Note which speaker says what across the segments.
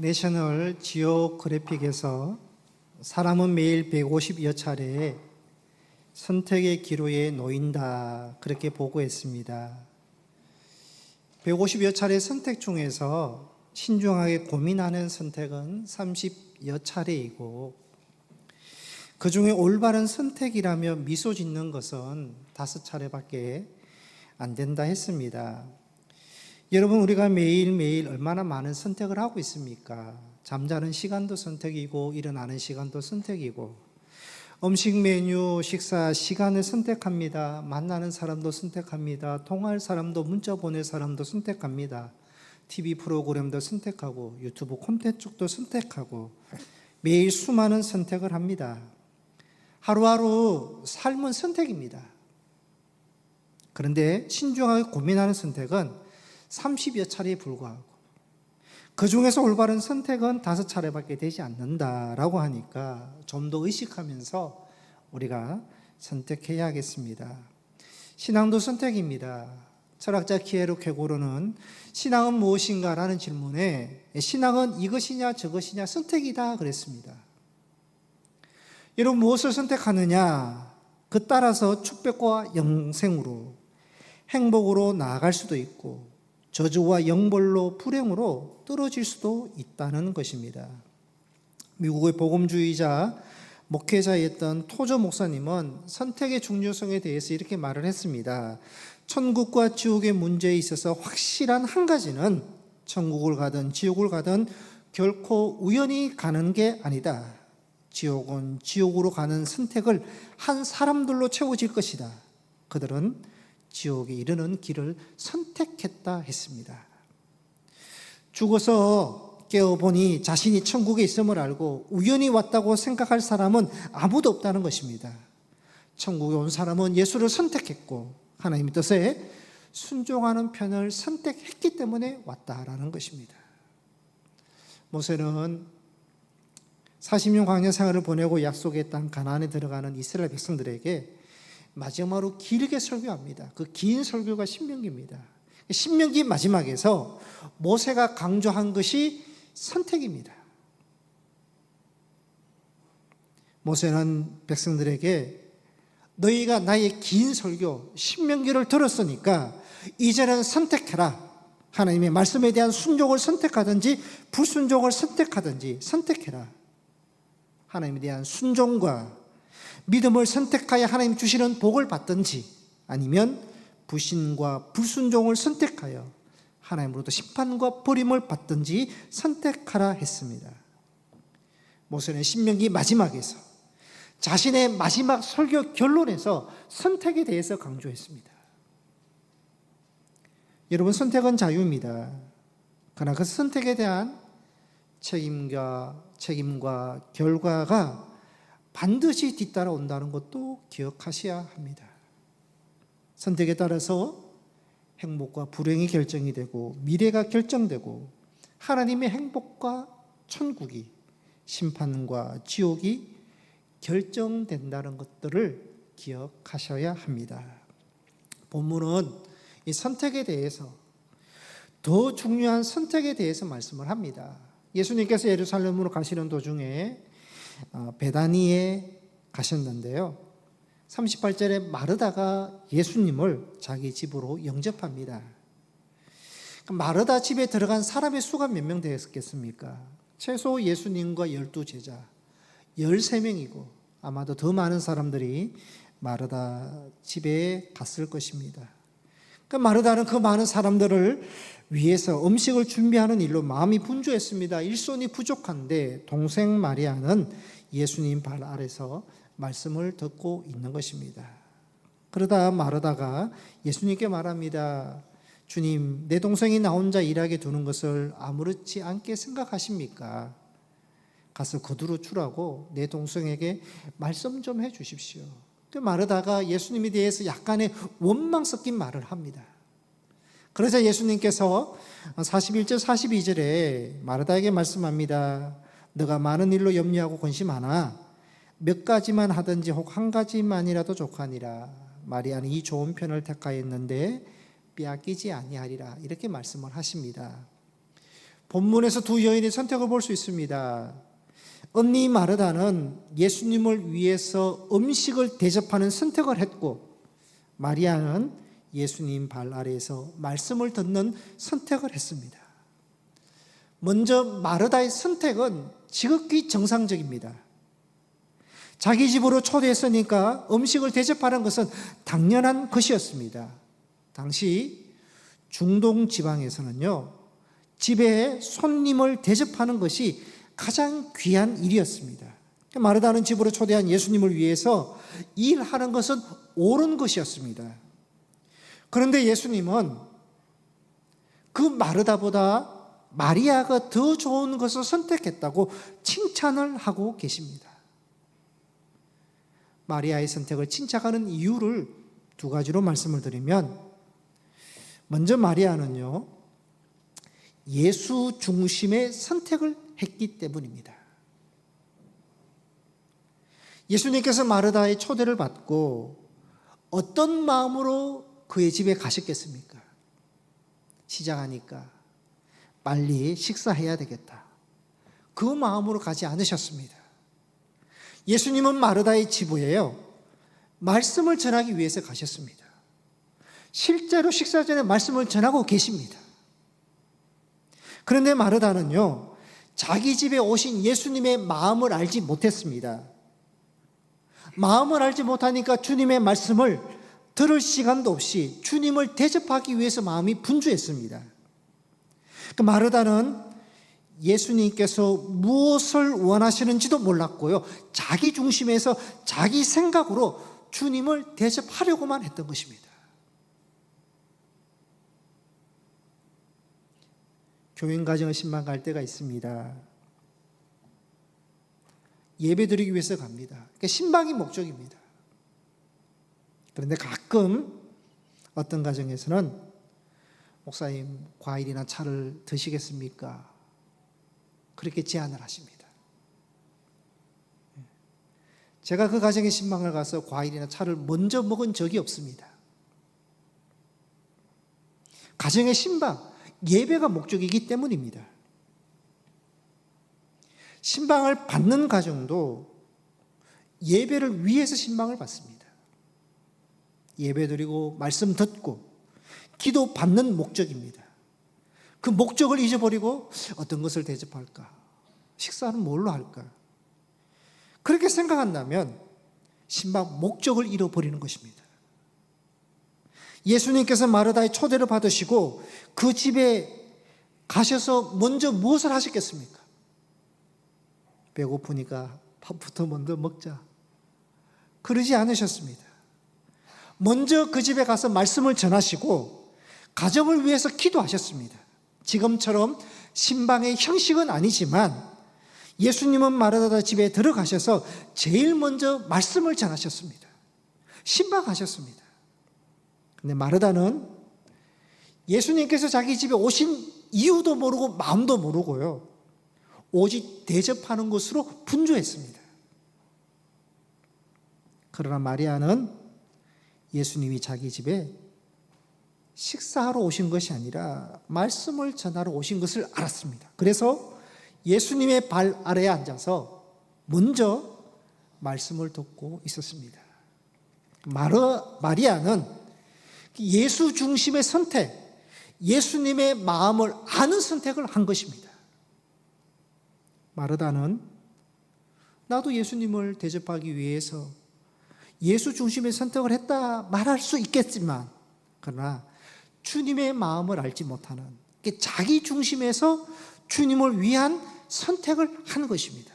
Speaker 1: 내셔널 지오그래픽에서 사람은 매일 150여 차례 선택의 기로에 놓인다, 그렇게 보고했습니다. 150여 차례 선택 중에서 신중하게 고민하는 선택은 30여 차례이고, 그 중에 올바른 선택이라며 미소 짓는 것은 5차례밖에 안 된다 했습니다. 여러분, 우리가 매일매일 얼마나 많은 선택을 하고 있습니까? 잠자는 시간도 선택이고, 일어나는 시간도 선택이고, 음식 메뉴, 식사 시간을 선택합니다. 만나는 사람도 선택합니다. 통화할 사람도, 문자 보낼 사람도 선택합니다. TV 프로그램도 선택하고, 유튜브 콘텐츠도 선택하고, 매일 수많은 선택을 합니다. 하루하루 삶은 선택입니다. 그런데 신중하게 고민하는 선택은 30여 차례에 불과하고, 그 중에서 올바른 선택은 5차례밖에 되지 않는다라고 하니까 좀 더 의식하면서 우리가 선택해야겠습니다. 신앙도 선택입니다. 철학자 키에로 쾌고르는 신앙은 무엇인가라는 질문에 신앙은 이것이냐 저것이냐 선택이다 그랬습니다. 여러분, 무엇을 선택하느냐, 그 따라서 축복과 영생으로, 행복으로 나아갈 수도 있고 저주와 영벌로, 불행으로 떨어질 수도 있다는 것입니다. 미국의 복음주의자 목회자였던 토저 목사님은 선택의 중요성에 대해서 이렇게 말을 했습니다. 천국과 지옥의 문제에 있어서 확실한 한 가지는 천국을 가든 지옥을 가든 결코 우연히 가는 게 아니다. 지옥은 지옥으로 가는 선택을 한 사람들로 채워질 것이다. 그들은 지옥에 이르는 길을 선택했다 했습니다. 죽어서 깨어보니 자신이 천국에 있음을 알고 우연히 왔다고 생각할 사람은 아무도 없다는 것입니다. 천국에 온 사람은 예수를 선택했고 하나님의 뜻에 순종하는 편을 선택했기 때문에 왔다라는 것입니다. 모세는 40년 광야 생활을 보내고 약속의 땅 가나안에 들어가는 이스라엘 백성들에게 마지막으로 길게 설교합니다. 그 긴 설교가 신명기입니다. 신명기 마지막에서 모세가 강조한 것이 선택입니다. 모세는 백성들에게 너희가 나의 긴 설교 신명기를 들었으니까 이제는 선택해라. 하나님의 말씀에 대한 순종을 선택하든지 불순종을 선택하든지 선택해라. 하나님에 대한 순종과 믿음을 선택하여 하나님 주시는 복을 받든지, 아니면 불신과 불순종을 선택하여 하나님으로부터 심판과 버림을 받든지 선택하라 했습니다. 모세는 신명기 마지막에서 자신의 마지막 설교 결론에서 선택에 대해서 강조했습니다. 여러분, 선택은 자유입니다. 그러나 그 선택에 대한 책임과 결과가 반드시 뒤따라온다는 것도 기억하셔야 합니다. 선택에 따라서 행복과 불행이 결정이 되고 미래가 결정되고 하나님의 행복과 천국이, 심판과 지옥이 결정된다는 것들을 기억하셔야 합니다. 본문은 이 선택에 대해서, 더 중요한 선택에 대해서 말씀을 합니다. 예수님께서 예루살렘으로 가시는 도중에 베다니에 가셨는데요, 38절에 마르다가 예수님을 자기 집으로 영접합니다. 마르다 집에 들어간 사람의 수가 몇 명 되었겠습니까? 최소 예수님과 12제자 13명이고 아마도 더 많은 사람들이 마르다 집에 갔을 것입니다. 마르다는 그 많은 사람들을 위해서 음식을 준비하는 일로 마음이 분주했습니다. 일손이 부족한데 동생 마리아는 예수님 발 아래서 말씀을 듣고 있는 것입니다. 그러다 마르다가 예수님께 말합니다. 주님, 내 동생이 나 혼자 일하게 두는 것을 아무렇지 않게 생각하십니까? 가서 거두러 주라고 내 동생에게 말씀 좀 해 주십시오. 마르다가 예수님에 대해서 약간의 원망 섞인 말을 합니다. 그러자 예수님께서 41절 42절에 마르다에게 말씀합니다. 너가 많은 일로 염려하고 근심하나 몇 가지만 하든지 혹 한 가지만이라도 족하니라. 마리아는 이 좋은 편을 택하였는데 빼앗기지 아니하리라. 이렇게 말씀을 하십니다. 본문에서 두 여인의 선택을 볼 수 있습니다. 언니 마르다는 예수님을 위해서 음식을 대접하는 선택을 했고, 마리아는 예수님 발 아래에서 말씀을 듣는 선택을 했습니다. 먼저 마르다의 선택은 지극히 정상적입니다. 자기 집으로 초대했으니까 음식을 대접하는 것은 당연한 것이었습니다. 당시 중동 지방에서는요, 집에 손님을 대접하는 것이 가장 귀한 일이었습니다. 마르다는 집으로 초대한 예수님을 위해서 일하는 것은 옳은 것이었습니다. 그런데 예수님은 그 마르다보다 마리아가 더 좋은 것을 선택했다고 칭찬을 하고 계십니다. 마리아의 선택을 칭찬하는 이유를 두 가지로 말씀을 드리면, 먼저 마리아는요, 예수 중심의 선택을 했기 때문입니다. 예수님께서 마르다의 초대를 받고 어떤 마음으로 그의 집에 가셨겠습니까? 시작하니까 빨리 식사해야 되겠다, 그 마음으로 가지 않으셨습니다. 예수님은 마르다의 집에요, 말씀을 전하기 위해서 가셨습니다. 실제로 식사 전에 말씀을 전하고 계십니다. 그런데 마르다는요, 자기 집에 오신 예수님의 마음을 알지 못했습니다. 마음을 알지 못하니까 주님의 말씀을 들을 시간도 없이 주님을 대접하기 위해서 마음이 분주했습니다. 마르다는 예수님께서 무엇을 원하시는지도 몰랐고요, 자기 중심에서 자기 생각으로 주님을 대접하려고만 했던 것입니다. 교인 가정을 신방 갈 때가 있습니다. 예배 드리기 위해서 갑니다. 그러니까 신방이 목적입니다. 그런데 가끔 어떤 가정에서는 목사님, 과일이나 차를 드시겠습니까? 그렇게 제안을 하십니다. 제가 그 가정의 신방을 가서 과일이나 차를 먼저 먹은 적이 없습니다. 가정의 신방, 예배가 목적이기 때문입니다. 신방을 받는 가정도 예배를 위해서 신방을 받습니다. 예배 드리고 말씀 듣고 기도 받는 목적입니다. 그 목적을 잊어버리고 어떤 것을 대접할까? 식사는 뭘로 할까? 그렇게 생각한다면 신방 목적을 잃어버리는 것입니다. 예수님께서 마르다의 초대를 받으시고 그 집에 가셔서 먼저 무엇을 하셨겠습니까? 배고프니까 밥부터 먼저 먹자, 그러지 않으셨습니다. 먼저 그 집에 가서 말씀을 전하시고 가정을 위해서 기도하셨습니다. 지금처럼 신방의 형식은 아니지만 예수님은 마르다 집에 들어가셔서 제일 먼저 말씀을 전하셨습니다. 신방하셨습니다. 근데 마르다는 예수님께서 자기 집에 오신 이유도 모르고 마음도 모르고요, 오직 대접하는 것으로 분주했습니다. 그러나 마리아는 예수님이 자기 집에 식사하러 오신 것이 아니라 말씀을 전하러 오신 것을 알았습니다. 그래서 예수님의 발 아래에 앉아서 먼저 말씀을 듣고 있었습니다. 마리아는 예수 중심의 선택, 예수님의 마음을 아는 선택을 한 것입니다. 마르다는 나도 예수님을 대접하기 위해서 예수 중심의 선택을 했다 말할 수 있겠지만, 그러나 주님의 마음을 알지 못하는 자기 중심에서 주님을 위한 선택을 한 것입니다.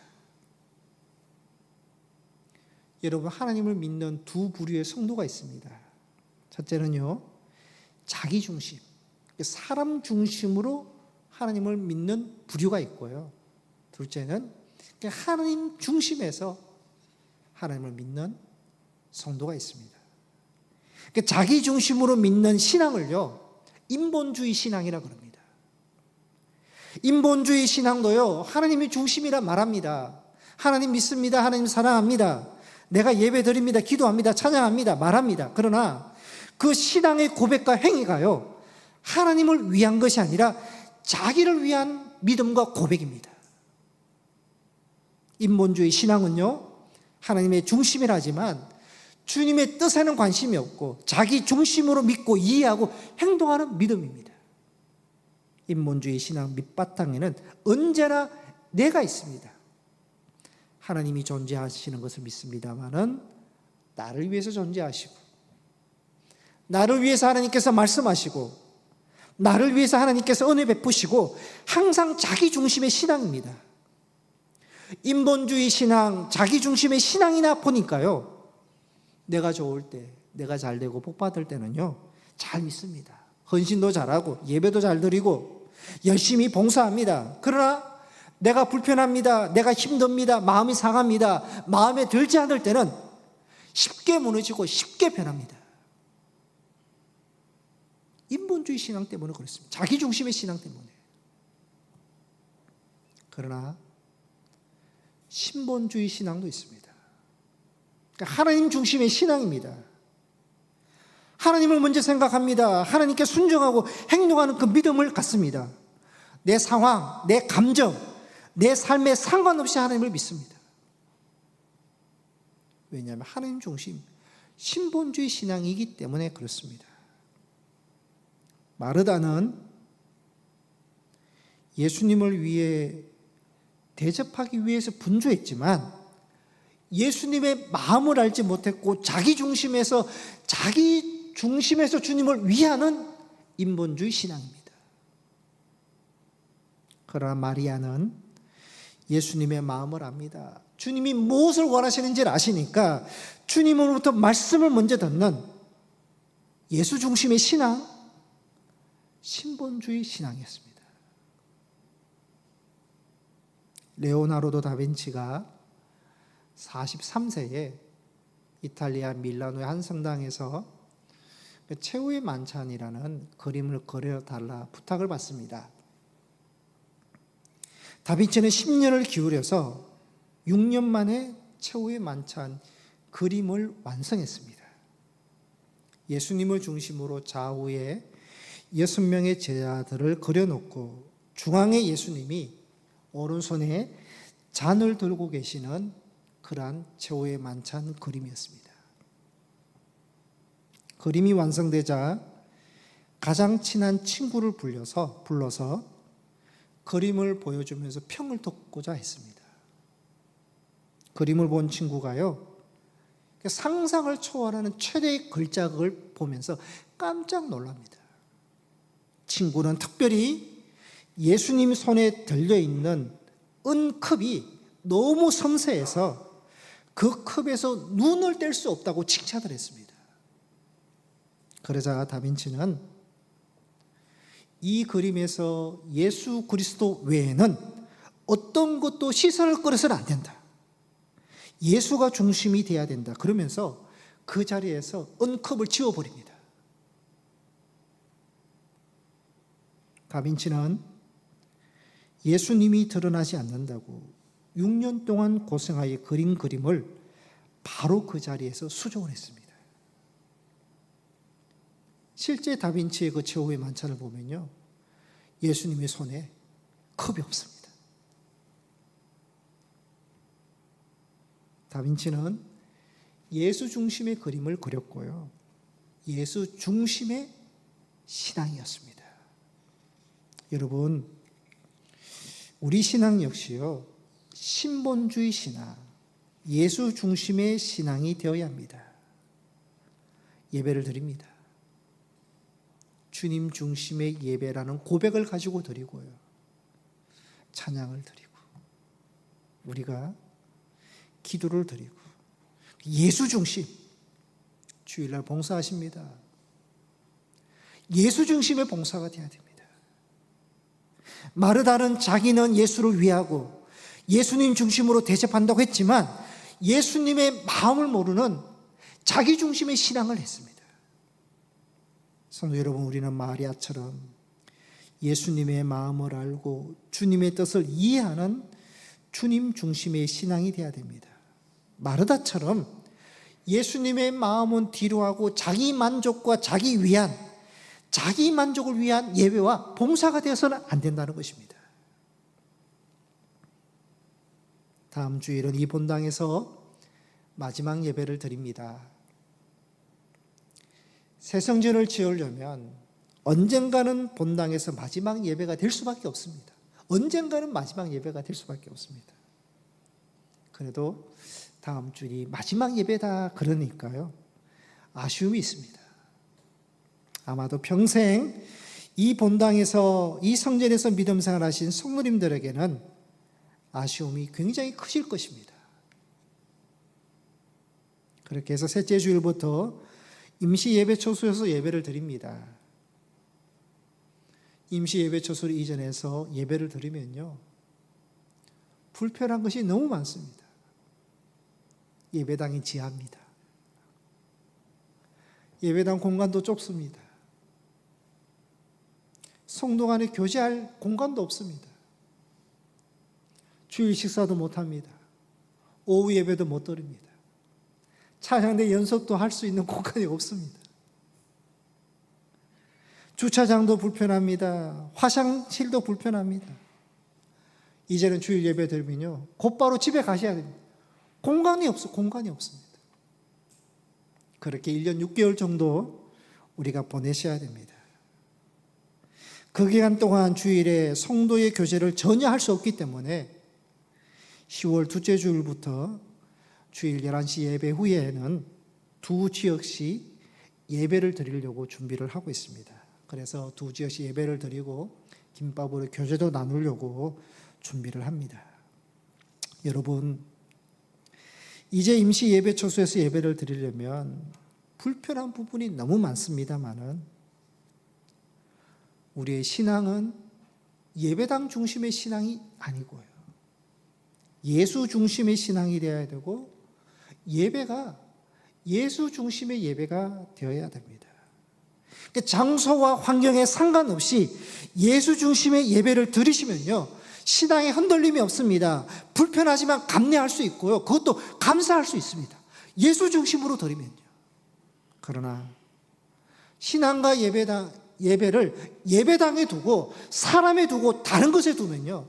Speaker 1: 여러분, 하나님을 믿는 두 부류의 성도가 있습니다. 첫째는요, 자기 중심, 사람 중심으로 하나님을 믿는 부류가 있고요, 둘째는 하나님 중심에서 하나님을 믿는 성도가 있습니다. 자기 중심으로 믿는 신앙을요, 인본주의 신앙이라고 합니다. 인본주의 신앙도요, 하나님이 중심이라 말합니다. 하나님 믿습니다, 하나님 사랑합니다, 내가 예배 드립니다, 기도합니다, 찬양합니다, 말합니다. 그러나 그 신앙의 고백과 행위가요, 하나님을 위한 것이 아니라 자기를 위한 믿음과 고백입니다. 인본주의 신앙은요, 하나님의 중심이라지만 주님의 뜻에는 관심이 없고 자기 중심으로 믿고 이해하고 행동하는 믿음입니다. 인본주의 신앙 밑바탕에는 언제나 내가 있습니다. 하나님이 존재하시는 것을 믿습니다마는 나를 위해서 존재하시고, 나를 위해서 하나님께서 말씀하시고, 나를 위해서 하나님께서 은혜 베푸시고, 항상 자기 중심의 신앙입니다. 인본주의 신앙, 자기 중심의 신앙이나 보니까요, 내가 좋을 때, 내가 잘 되고 복 받을 때는요, 잘 믿습니다. 헌신도 잘하고 예배도 잘 드리고 열심히 봉사합니다. 그러나 내가 불편합니다, 내가 힘듭니다, 마음이 상합니다, 마음에 들지 않을 때는 쉽게 무너지고 쉽게 변합니다. 인본주의 신앙 때문에 그렇습니다. 자기 중심의 신앙 때문에. 그러나 신본주의 신앙도 있습니다. 그러니까 하나님 중심의 신앙입니다. 하나님을 먼저 생각합니다. 하나님께 순종하고 행동하는 그 믿음을 갖습니다. 내 상황, 내 감정, 내 삶에 상관없이 하나님을 믿습니다. 왜냐하면 하나님 중심, 신본주의 신앙이기 때문에 그렇습니다. 마르다는 예수님을 위해 대접하기 위해서 분주했지만 예수님의 마음을 알지 못했고 자기 중심에서 주님을 위하는 인본주의 신앙입니다. 그러나 마리아는 예수님의 마음을 압니다. 주님이 무엇을 원하시는지를 아시니까 주님으로부터 말씀을 먼저 듣는 예수 중심의 신앙, 신본주의 신앙이었습니다. 레오나르도 다빈치가 43세에 이탈리아 밀라노의 한 성당에서 최후의 만찬이라는 그림을 그려달라 부탁을 받습니다. 다빈치는 10년을 기울여서 6년 만에 최후의 만찬 그림을 완성했습니다. 예수님을 중심으로 좌우에 6명의 제자들을 그려놓고 중앙에 예수님이 오른손에 잔을 들고 계시는 그러한 최후의 만찬 그림이었습니다. 그림이 완성되자 가장 친한 친구를 불러서 그림을 보여주면서 평을 듣고자 했습니다. 그림을 본 친구가요, 상상을 초월하는 최대의 글자극을 보면서 깜짝 놀랍니다. 친구는 특별히 예수님 손에 들려있는 은컵이 너무 섬세해서 그 컵에서 눈을 뗄 수 없다고 칭찬을 했습니다. 그러자 다빈치는 이 그림에서 예수 그리스도 외에는 어떤 것도 시선을 끌어서는 안 된다. 예수가 중심이 돼야 된다. 그러면서 그 자리에서 은컵을 지워버립니다. 다빈치는 예수님이 드러나지 않는다고 6년 동안 고생하여 그린 그림을 바로 그 자리에서 수정을 했습니다. 실제 다빈치의 그 최후의 만찬을 보면요, 예수님의 손에 컵이 없습니다. 다빈치는 예수 중심의 그림을 그렸고요, 예수 중심의 신앙이었습니다. 여러분, 우리 신앙 역시요, 신본주의 신앙, 예수 중심의 신앙이 되어야 합니다. 예배를 드립니다. 주님 중심의 예배라는 고백을 가지고 드리고요, 찬양을 드리고, 우리가 기도를 드리고, 예수 중심, 주일날 봉사하십니다. 예수 중심의 봉사가 되어야 됩니다. 마르다는 자기는 예수를 위하고 예수님 중심으로 대접한다고 했지만 예수님의 마음을 모르는 자기 중심의 신앙을 했습니다. 성도 여러분, 우리는 마리아처럼 예수님의 마음을 알고 주님의 뜻을 이해하는 주님 중심의 신앙이 되어야 됩니다. 마르다처럼 예수님의 마음은 뒤로 하고 자기 만족과 자기 위안, 자기 만족을 위한 예배와 봉사가 되어서는 안 된다는 것입니다. 다음 주일은 이 본당에서 마지막 예배를 드립니다. 새 성전을 지으려면 언젠가는 본당에서 마지막 예배가 될 수밖에 없습니다. 언젠가는 마지막 예배가 될 수밖에 없습니다. 그래도 다음 주일이 마지막 예배다 그러니까요, 아쉬움이 있습니다. 아마도 평생 이 본당에서, 이 성전에서 믿음 생활하신 성도님들에게는 아쉬움이 굉장히 크실 것입니다. 그렇게 해서 셋째 주일부터 임시 예배 처소에서 예배를 드립니다. 임시 예배 처소를 이전해서 예배를 드리면요, 불편한 것이 너무 많습니다. 예배당이 지하입니다. 예배당 공간도 좁습니다. 성도 간에 교제할 공간도 없습니다. 주일 식사도 못합니다. 오후 예배도 못 드립니다. 찬양대 연습도 할 수 있는 공간이 없습니다. 주차장도 불편합니다. 화장실도 불편합니다. 이제는 주일 예배 드리면요, 곧바로 집에 가셔야 됩니다. 공간이 없습니다. 그렇게 1년 6개월 정도 우리가 보내셔야 됩니다. 그 기간 동안 주일에 성도의 교제를 전혀 할 수 없기 때문에 10월 둘째 주일부터 주일 11시 예배 후에는 두 지역씩 예배를 드리려고 준비를 하고 있습니다. 그래서 두 지역씩 예배를 드리고 김밥으로 교제도 나누려고 준비를 합니다. 여러분, 이제 임시 예배 처소에서 예배를 드리려면 불편한 부분이 너무 많습니다만은, 우리의 신앙은 예배당 중심의 신앙이 아니고요, 예수 중심의 신앙이 되어야 되고, 예배가 예수 중심의 예배가 되어야 됩니다. 장소와 환경에 상관없이 예수 중심의 예배를 드리시면요, 신앙에 흔들림이 없습니다. 불편하지만 감내할 수 있고요, 그것도 감사할 수 있습니다. 예수 중심으로 드리면요. 그러나 신앙과 예배를 예배당에 두고 사람에 두고 다른 것에 두면요,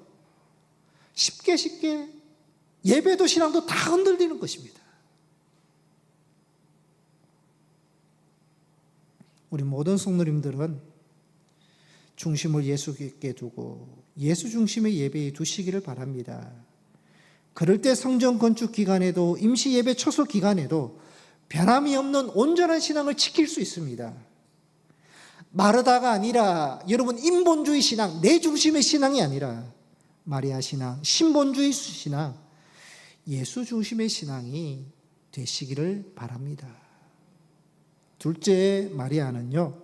Speaker 1: 쉽게 예배도 신앙도 다 흔들리는 것입니다. 우리 모든 성도님들은 중심을 예수께 두고 예수 중심의 예배에 두시기를 바랍니다. 그럴 때 성전 건축 기간에도, 임시 예배 처소 기간에도 변함이 없는 온전한 신앙을 지킬 수 있습니다. 마르다가 아니라, 여러분, 인본주의 신앙, 내 중심의 신앙이 아니라 마리아 신앙, 신본주의 신앙, 예수 중심의 신앙이 되시기를 바랍니다. 둘째, 마리아는요,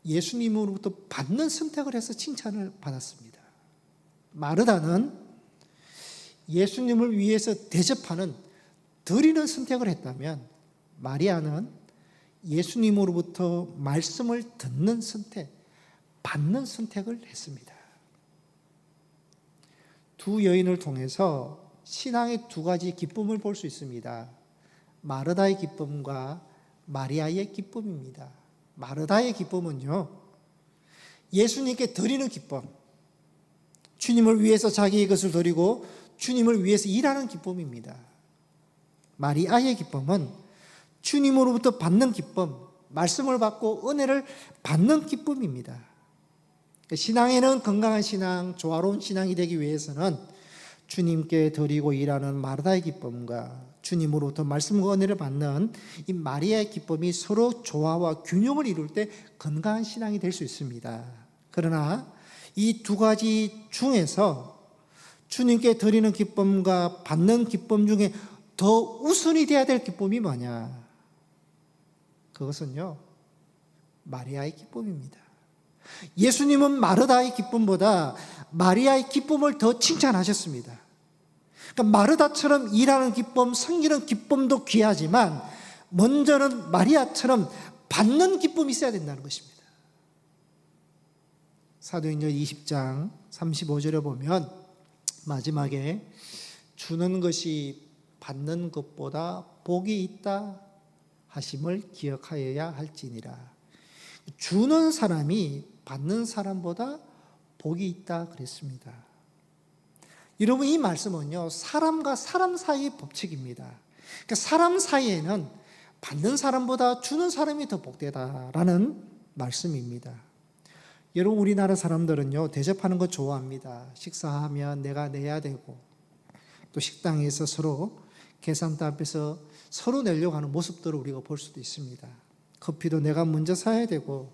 Speaker 1: 예수님으로부터 받는 선택을 해서 칭찬을 받았습니다. 마르다는 예수님을 위해서 대접하는, 드리는 선택을 했다면, 마리아는 예수님으로부터 말씀을 듣는 선택, 받는 선택을 했습니다. 두 여인을 통해서 신앙의 두 가지 기쁨을 볼 수 있습니다. 마르다의 기쁨과 마리아의 기쁨입니다. 마르다의 기쁨은요, 예수님께 드리는 기쁨, 주님을 위해서 자기의 것을 드리고 주님을 위해서 일하는 기쁨입니다. 마리아의 기쁨은 주님으로부터 받는 기쁨, 말씀을 받고 은혜를 받는 기쁨입니다. 신앙에는 건강한 신앙, 조화로운 신앙이 되기 위해서는 주님께 드리고 일하는 마르다의 기쁨과 주님으로부터 말씀과 은혜를 받는 이 마리아의 기쁨이 서로 조화와 균형을 이룰 때 건강한 신앙이 될 수 있습니다. 그러나 이 두 가지 중에서 주님께 드리는 기쁨과 받는 기쁨 중에 더 우선이 되어야 될 기쁨이 뭐냐? 그것은요, 마리아의 기쁨입니다. 예수님은 마르다의 기쁨보다 마리아의 기쁨을 더 칭찬하셨습니다. 그러니까 마르다처럼 일하는 기쁨, 섬기는 기쁨도 귀하지만 먼저는 마리아처럼 받는 기쁨이 있어야 된다는 것입니다. 사도행전 20장 35절에 보면 마지막에 주는 것이 받는 것보다 복이 있다 하심을 기억하여야 할지니라. 주는 사람이 받는 사람보다 복이 있다 그랬습니다. 여러분, 이 말씀은요, 사람과 사람 사이의 법칙입니다. 그러니까 사람 사이에는 받는 사람보다 주는 사람이 더 복되다라는 말씀입니다. 여러분, 우리나라 사람들은요, 대접하는 거 좋아합니다. 식사하면 내가 내야 되고, 또 식당에서 서로 계산대 앞에서 서로 내려고 하는 모습들을 우리가 볼 수도 있습니다. 커피도 내가 먼저 사야 되고,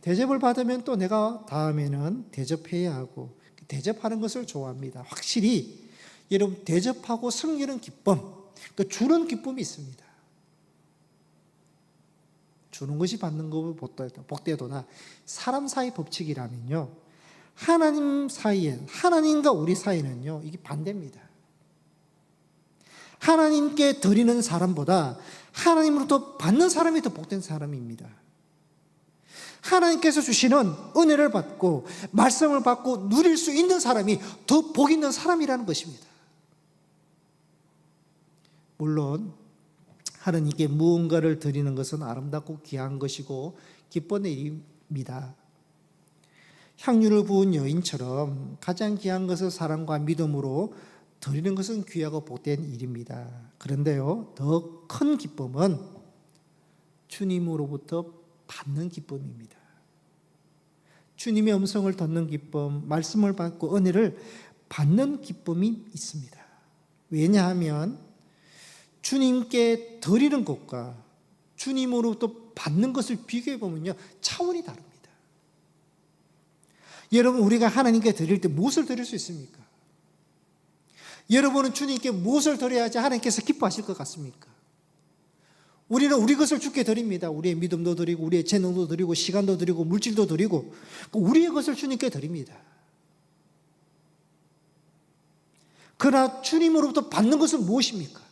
Speaker 1: 대접을 받으면 또 내가 다음에는 대접해야 하고, 대접하는 것을 좋아합니다. 확실히 여러분, 대접하고 섬기는 기쁨, 그 주는 기쁨이 있습니다. 주는 것이 받는 것보다 복되도나, 사람 사이 법칙이라면요, 하나님 사이에, 하나님과 우리 사이는요, 이게 반대입니다. 하나님께 드리는 사람보다 하나님으로부터 받는 사람이 더 복된 사람입니다. 하나님께서 주시는 은혜를 받고 말씀을 받고 누릴 수 있는 사람이 더 복 있는 사람이라는 것입니다. 물론 하나님께 무언가를 드리는 것은 아름답고 귀한 것이고 기쁜 일입니다. 향유를 부은 여인처럼 가장 귀한 것을 사랑과 믿음으로 드리는 것은 귀하고 복된 일입니다. 그런데요, 더 큰 기쁨은 주님으로부터 받는 기쁨입니다. 주님의 음성을 듣는 기쁨, 말씀을 받고 은혜를 받는 기쁨이 있습니다. 왜냐하면 주님께 드리는 것과 주님으로부터 받는 것을 비교해 보면요, 차원이 다릅니다. 여러분, 우리가 하나님께 드릴 때 무엇을 드릴 수 있습니까? 여러분은 주님께 무엇을 드려야지 하나님께서 기뻐하실 것 같습니까? 우리는 우리 것을 주께 드립니다. 우리의 믿음도 드리고, 우리의 재능도 드리고, 시간도 드리고, 물질도 드리고, 우리의 것을 주님께 드립니다. 그러나 주님으로부터 받는 것은 무엇입니까?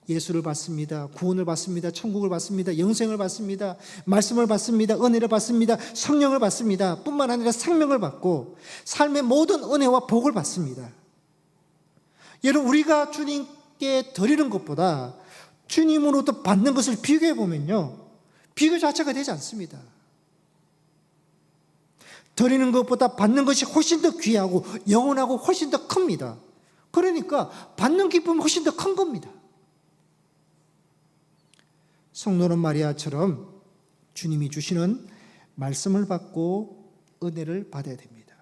Speaker 1: 예수를 받습니다. 구원을 받습니다. 천국을 받습니다. 영생을 받습니다. 말씀을 받습니다. 은혜를 받습니다. 성령을 받습니다. 뿐만 아니라 생명을 받고 삶의 모든 은혜와 복을 받습니다. 여러분, 우리가 주님께 드리는 것보다 주님으로부터 받는 것을 비교해 보면요, 비교 자체가 되지 않습니다. 드리는 것보다 받는 것이 훨씬 더 귀하고 영원하고 훨씬 더 큽니다. 그러니까 받는 기쁨이 훨씬 더 큰 겁니다. 성도는 마리아처럼 주님이 주시는 말씀을 받고 은혜를 받아야 됩니다.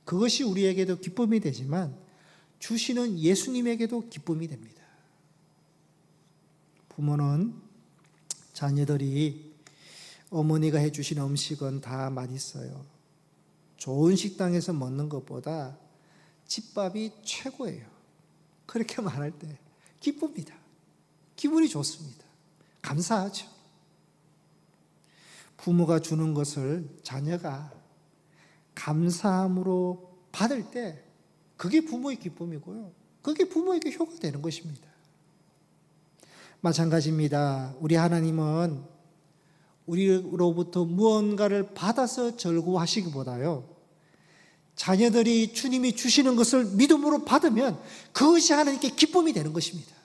Speaker 1: 그것이 우리에게도 기쁨이 되지만 주시는 예수님에게도 기쁨이 됩니다. 부모는 자녀들이 어머니가 해주신 음식은 다 맛있어요. 좋은 식당에서 먹는 것보다 집밥이 최고예요. 그렇게 말할 때 기쁩니다. 기분이 좋습니다. 감사하죠. 부모가 주는 것을 자녀가 감사함으로 받을 때 그게 부모의 기쁨이고요. 그게 부모에게 효과가 되는 것입니다. 마찬가지입니다. 우리 하나님은 우리로부터 무언가를 받아서 절구하시기보다요, 자녀들이 주님이 주시는 것을 믿음으로 받으면 그것이 하나님께 기쁨이 되는 것입니다.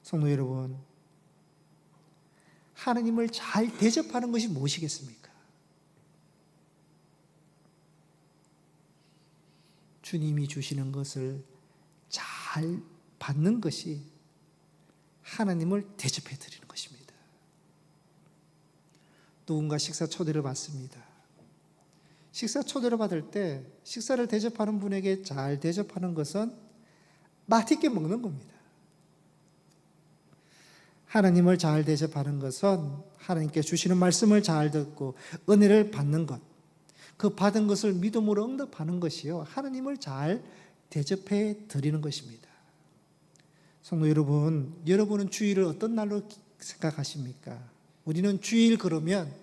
Speaker 1: 성도 여러분, 하나님을 잘 대접하는 것이 무엇이겠습니까? 주님이 주시는 것을 잘 받는 것이 하나님을 대접해 드리는 것입니다. 누군가 식사 초대를 받습니다. 식사 초대를 받을 때 식사를 대접하는 분에게 잘 대접하는 것은 맛있게 먹는 겁니다. 하나님을 잘 대접하는 것은 하나님께 주시는 말씀을 잘 듣고 은혜를 받는 것, 그 받은 것을 믿음으로 응답하는 것이요, 하나님을 잘 대접해 드리는 것입니다. 성도 여러분, 여러분은 주일을 어떤 날로 생각하십니까? 우리는 주일 그러면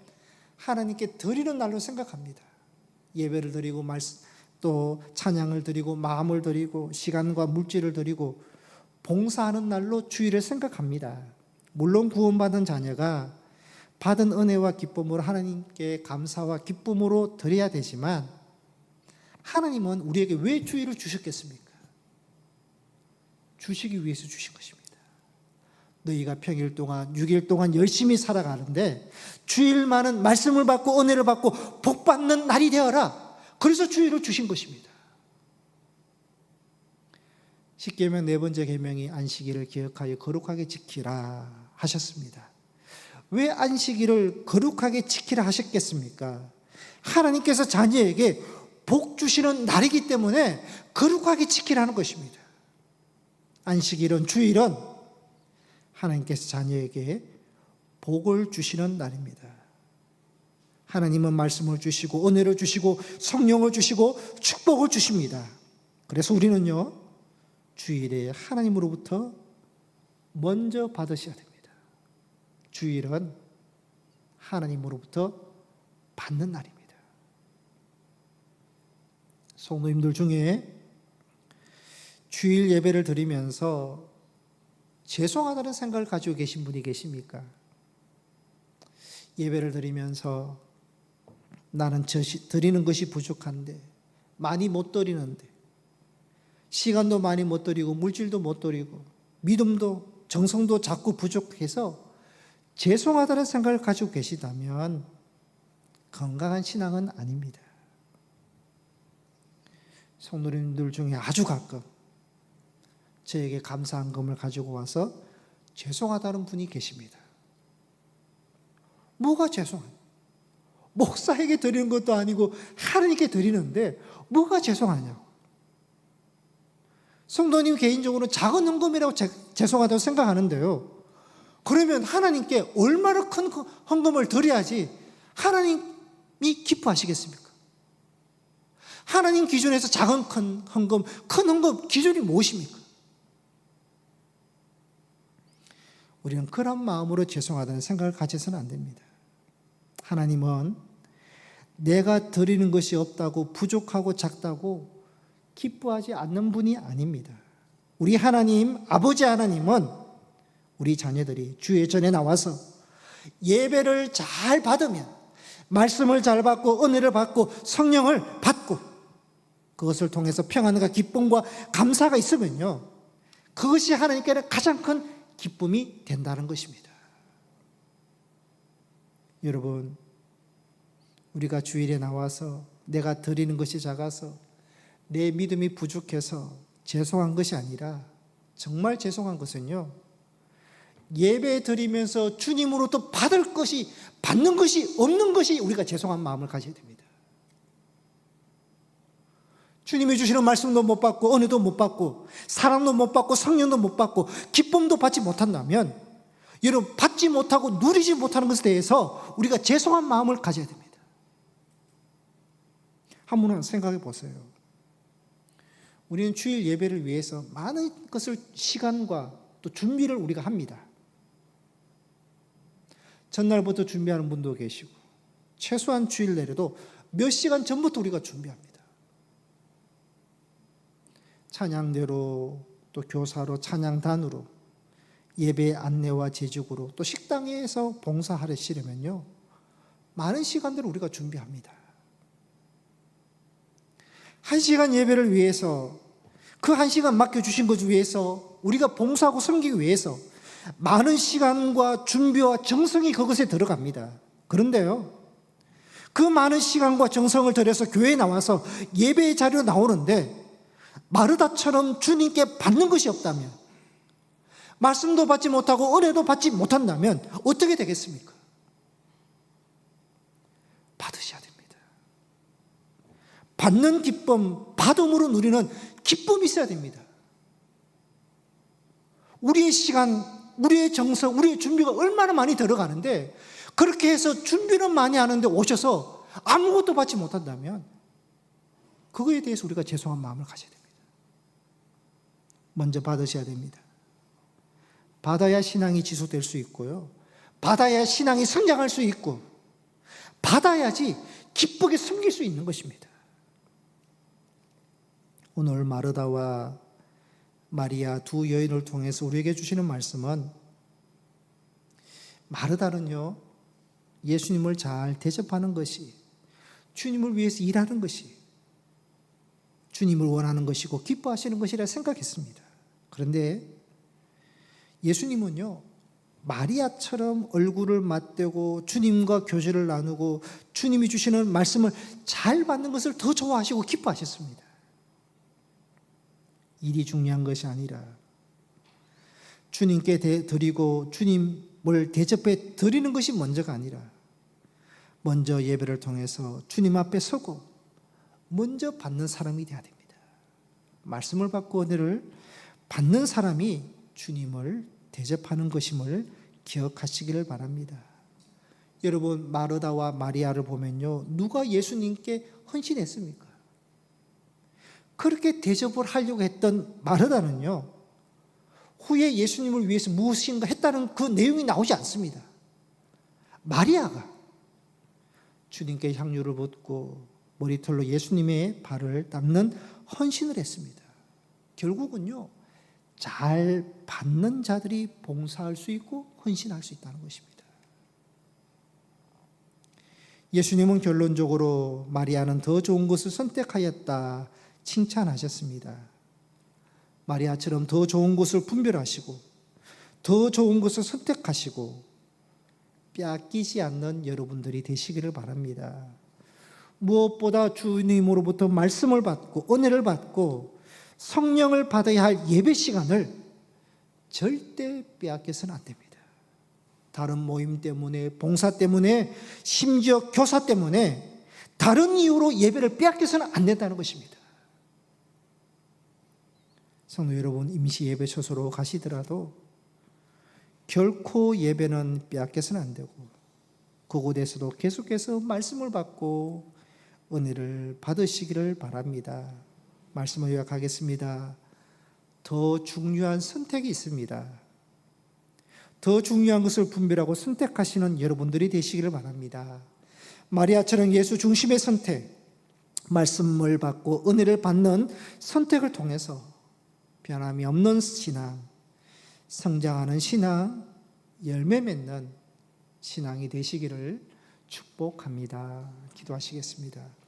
Speaker 1: 하나님께 드리는 날로 생각합니다. 예배를 드리고 또 찬양을 드리고 마음을 드리고 시간과 물질을 드리고 봉사하는 날로 주일을 생각합니다. 물론 구원받은 자녀가 받은 은혜와 기쁨으로 하나님께 감사와 기쁨으로 드려야 되지만, 하나님은 우리에게 왜 주일을 주셨겠습니까? 주시기 위해서 주신 것입니다. 너희가 평일 동안 6일 동안 열심히 살아가는데 주일만은 말씀을 받고 은혜를 받고 복 받는 날이 되어라. 그래서 주일을 주신 것입니다. 십계명 네 번째 계명이 안식일을 기억하여 거룩하게 지키라 하셨습니다. 왜 안식일을 거룩하게 지키라 하셨겠습니까? 하나님께서 자녀에게 복 주시는 날이기 때문에 거룩하게 지키라는 것입니다. 안식일은, 주일은 하나님께서 자녀에게 복을 주시는 날입니다. 하나님은 말씀을 주시고 은혜를 주시고 성령을 주시고 축복을 주십니다. 그래서 우리는요, 주일에 하나님으로부터 먼저 받으셔야 됩니다. 주일은 하나님으로부터 받는 날입니다. 성도님들 중에 주일 예배를 드리면서 죄송하다는 생각을 가지고 계신 분이 계십니까? 예배를 드리면서 나는 드리는 것이 부족한데, 많이 못 드리는데, 시간도 많이 못 드리고 물질도 못 드리고 믿음도 정성도 자꾸 부족해서 죄송하다는 생각을 가지고 계시다면 건강한 신앙은 아닙니다. 성도님들 중에 아주 가끔 저에게 감사한금을 가지고 와서 죄송하다는 분이 계십니다. 뭐가 죄송해요? 목사에게 드리는 것도 아니고 하나님께 드리는데 뭐가 죄송하냐고. 성도님 개인적으로 작은 헌금이라고 죄송하다고 생각하는데요, 그러면 하나님께 얼마나 큰 헌금을 드려야지 하나님이 기뻐하시겠습니까? 하나님 기준에서 작은 큰 헌금 기준이 무엇입니까? 우리는 그런 마음으로 죄송하다는 생각을 가져서는 안 됩니다. 하나님은 내가 드리는 것이 없다고, 부족하고 작다고 기뻐하지 않는 분이 아닙니다. 우리 하나님, 아버지 하나님은 우리 자녀들이 주의 전에 나와서 예배를 잘 받으면, 말씀을 잘 받고 은혜를 받고 성령을 받고 그것을 통해서 평안과 기쁨과 감사가 있으면요, 그것이 하나님께는 가장 큰 기쁨이 된다는 것입니다. 여러분, 우리가 주일에 나와서 내가 드리는 것이 작아서, 내 믿음이 부족해서 죄송한 것이 아니라, 정말 죄송한 것은요, 예배 드리면서 주님으로부터 받을 것이, 받는 것이 없는 것이 우리가 죄송한 마음을 가져야 됩니다. 주님이 주시는 말씀도 못 받고 은혜도 못 받고 사랑도 못 받고 성령도 못 받고 기쁨도 받지 못한다면, 여러분, 받지 못하고 누리지 못하는 것에 대해서 우리가 죄송한 마음을 가져야 됩니다. 한번 생각해 보세요. 우리는 주일 예배를 위해서 많은 것을, 시간과 또 준비를 우리가 합니다. 전날부터 준비하는 분도 계시고, 최소한 주일 내려도 몇 시간 전부터 우리가 준비합니다. 찬양대로, 또 교사로, 찬양단으로, 예배 안내와 제죽으로, 또 식당에서 봉사하시려면요, 많은 시간들을 우리가 준비합니다. 1시간 예배를 위해서, 그 1시간 맡겨주신 것 위해서, 우리가 봉사하고 섬기기 위해서 많은 시간과 준비와 정성이 그것에 들어갑니다. 그런데요, 그 많은 시간과 정성을 들여서 교회에 나와서 예배의 자리로 나오는데 마르다처럼 주님께 받는 것이 없다면, 말씀도 받지 못하고 은혜도 받지 못한다면 어떻게 되겠습니까? 받으셔야 됩니다. 받는 기쁨, 받음으로 누리는 기쁨이 있어야 됩니다. 우리의 시간, 우리의 정성, 우리의 준비가 얼마나 많이 들어가는데, 그렇게 해서 준비는 많이 하는데 오셔서 아무것도 받지 못한다면 그거에 대해서 우리가 죄송한 마음을 가져야 됩니다. 먼저 받으셔야 됩니다. 받아야 신앙이 지속될 수 있고요, 받아야 신앙이 성장할 수 있고, 받아야지 기쁘게 섬길 수 있는 것입니다. 오늘 마르다와 마리아 두 여인을 통해서 우리에게 주시는 말씀은, 마르다는요, 예수님을 잘 대접하는 것이, 주님을 위해서 일하는 것이 주님을 원하는 것이고 기뻐하시는 것이라 생각했습니다. 그런데 예수님은요, 마리아처럼 얼굴을 맞대고 주님과 교제를 나누고 주님이 주시는 말씀을 잘 받는 것을 더 좋아하시고 기뻐하셨습니다. 일이 중요한 것이 아니라 주님께 드리고 주님을 대접해 드리는 것이 먼저가 아니라 먼저 예배를 통해서 주님 앞에 서고 먼저 받는 사람이 되어야 됩니다. 말씀을 받고 은혜를 받는 사람이 주님을 대접하는 것임을 기억하시기를 바랍니다. 여러분, 마르다와 마리아를 보면요, 누가 예수님께 헌신했습니까? 그렇게 대접을 하려고 했던 마르다는요, 후에 예수님을 위해서 무엇인가 했다는 그 내용이 나오지 않습니다. 마리아가 주님께 향유를 붓고 머리털로 예수님의 발을 닦는 헌신을 했습니다. 결국은요, 잘 받는 자들이 봉사할 수 있고 헌신할 수 있다는 것입니다. 예수님은 결론적으로 마리아는 더 좋은 것을 선택하였다 칭찬하셨습니다. 마리아처럼 더 좋은 것을 분별하시고 더 좋은 것을 선택하시고 빼앗기지 않는 여러분들이 되시기를 바랍니다. 무엇보다 주님으로부터 말씀을 받고 은혜를 받고 성령을 받아야 할 예배 시간을 절대 빼앗겨서는 안 됩니다. 다른 모임 때문에, 봉사 때문에, 심지어 교사 때문에 다른 이유로 예배를 빼앗겨서는 안 된다는 것입니다. 성도 여러분, 임시 예배 처소로 가시더라도 결코 예배는 빼앗겨서는 안 되고 그곳에서도 계속해서 말씀을 받고 은혜를 받으시기를 바랍니다. 말씀을 요약하겠습니다. 더 중요한 선택이 있습니다. 더 중요한 것을 분별하고 선택하시는 여러분들이 되시기를 바랍니다. 마리아처럼 예수 중심의 선택, 말씀을 받고 은혜를 받는 선택을 통해서 변함이 없는 신앙, 성장하는 신앙, 열매 맺는 신앙이 되시기를 축복합니다. 기도하시겠습니다.